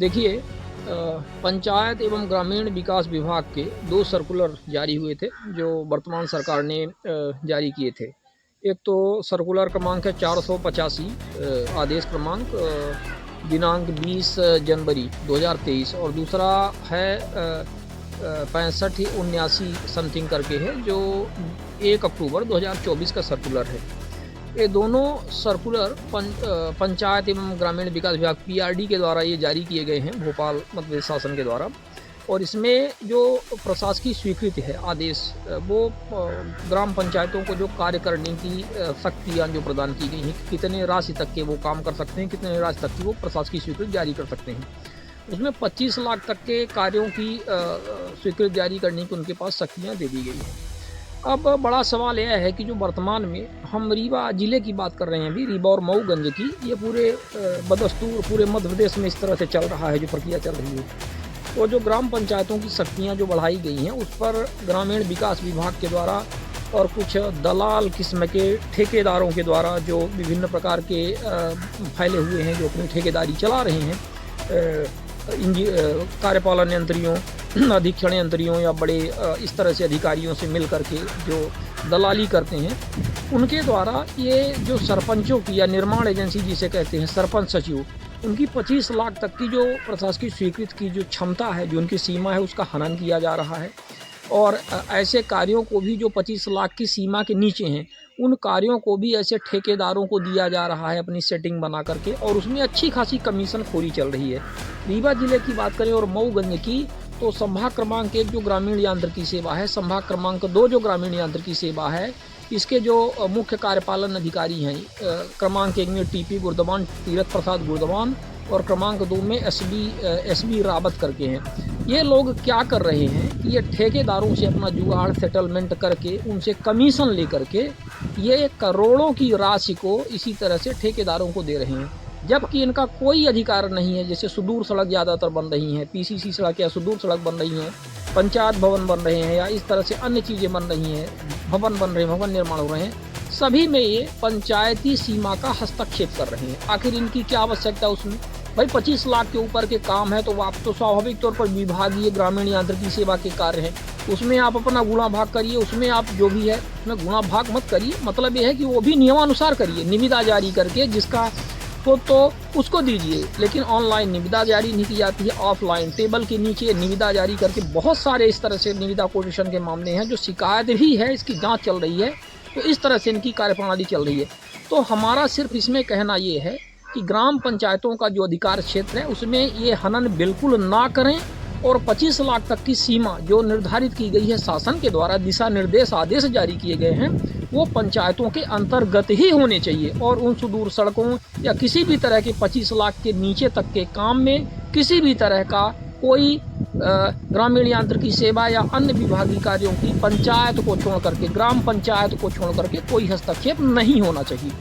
देखिए, पंचायत एवं ग्रामीण विकास विभाग के 2 सर्कुलर जारी हुए थे, जो वर्तमान सरकार ने जारी किए थे। एक तो सर्कुलर क्रमांक है 485, आदेश क्रमांक दिनांक 20 जनवरी 2023, और दूसरा है 6579 समथिंग करके है, जो 1 अक्टूबर 2024 का सर्कुलर है। ये दोनों सर्कुलर पंचायत एवं ग्रामीण विकास विभाग पीआरडी के द्वारा ये जारी किए गए हैं, भोपाल मध्य प्रदेश शासन के द्वारा। और इसमें जो प्रशासकीय स्वीकृति है, आदेश, वो ग्राम पंचायतों को जो कार्य करने की शक्तियाँ जो प्रदान की गई हैं, कितने राशि तक के वो काम कर सकते हैं, कितने राशि तक की वो प्रशासकीय स्वीकृति जारी कर सकते हैं। उसमें 25 लाख तक के कार्यों की स्वीकृति जारी करने की उनके पास शक्तियाँ दे दी गई हैं। अब बड़ा सवाल यह है कि जो वर्तमान में हम रीवा ज़िले की बात कर रहे हैं, अभी रीवा और मऊगंज की, ये पूरे बदस्तूर पूरे मध्य प्रदेश में इस तरह से चल रहा है, जो प्रक्रिया चल रही है। तो जो ग्राम पंचायतों की शक्तियाँ जो बढ़ाई गई हैं, उस पर ग्रामीण विकास विभाग के द्वारा और कुछ दलाल किस्म के ठेकेदारों के द्वारा जो विभिन्न प्रकार के फैले हुए हैं, जो अपनी ठेकेदारी चला रहे हैं, कार्यपालन यंत्रियों, अधीक्षण यंत्रियों या बड़े इस तरह से अधिकारियों से मिल करके जो दलाली करते हैं, उनके द्वारा ये जो सरपंचों की या निर्माण एजेंसी जिसे कहते हैं सरपंच सचिव, उनकी 25 लाख तक की जो प्रशासकीय स्वीकृति की जो क्षमता है, जो उनकी सीमा है, उसका हनन किया जा रहा है। और ऐसे कार्यों को भी जो 25 लाख की सीमा के नीचे हैं, उन कार्यों को भी ऐसे ठेकेदारों को दिया जा रहा है अपनी सेटिंग बना करके, और उसमें अच्छी खासी कमीशन खोरी चल रही है। रीवा जिले की बात करें और मऊगंज की, तो संभाग क्रमांक 1 जो ग्रामीण यांत्रिकी सेवा है, संभाग क्रमांक 2 जो ग्रामीण यांत्रिकी सेवा है, इसके जो मुख्य कार्यपालन अधिकारी हैं, क्रमांक 1 में टीपी गुरदवान तीरथ प्रसाद गुरदवान, और क्रमांक 2 में एसबी रावत करके हैं। ये लोग क्या कर रहे हैं, ये ठेकेदारों से अपना जुगाड़ सेटलमेंट करके उनसे कमीशन लेकर के ये करोड़ों की राशि को इसी तरह से ठेकेदारों को दे रहे हैं, जबकि इनका कोई अधिकार नहीं है। जैसे सुदूर सड़क ज़्यादातर बन रही हैं, पीसीसी सड़क या सुदूर सड़क बन रही हैं, पंचायत भवन बन रहे हैं, या इस तरह से अन्य चीज़ें बन रही हैं, भवन बन रहे हैं, भवन निर्माण हो रहे हैं, सभी में ये पंचायती सीमा का हस्तक्षेप कर रहे हैं। आखिर इनकी क्या आवश्यकता है उसमें? भाई 25 लाख के ऊपर के काम है, तो आप तो स्वाभाविक तौर पर विभागीय ग्रामीण यांत्रिकी सेवा के कार्य हैं, उसमें आप अपना गुणा भाग करिए, उसमें आप जो भी है उसमें गुणा भाग मत करिए। मतलब ये है कि वो भी नियमानुसार करिए, निविदा जारी करके जिसका तो उसको दीजिए। लेकिन ऑनलाइन निविदा जारी नहीं की जाती है, ऑफलाइन टेबल के नीचे निविदा जारी करके बहुत सारे इस तरह से निविदा कोटेशन के मामले हैं, जो शिकायत भी है, इसकी जांच चल रही है। तो इस तरह से इनकी कार्यप्रणाली चल रही है। तो हमारा सिर्फ इसमें कहना ये है कि ग्राम पंचायतों का जो अधिकार क्षेत्र है, उसमें ये हनन बिल्कुल ना करें, और 25 लाख तक की सीमा जो निर्धारित की गई है शासन के द्वारा, दिशा निर्देश आदेश जारी किए गए हैं, वो पंचायतों के अंतर्गत ही होने चाहिए। और उन सुदूर सड़कों या किसी भी तरह के 25 लाख के नीचे तक के काम में किसी भी तरह का कोई ग्रामीण यांत्रिकी सेवा या अन्य विभागीय कार्यों की पंचायत को छोड़ करके, ग्राम पंचायत को छोड़ करके कोई हस्तक्षेप नहीं होना चाहिए।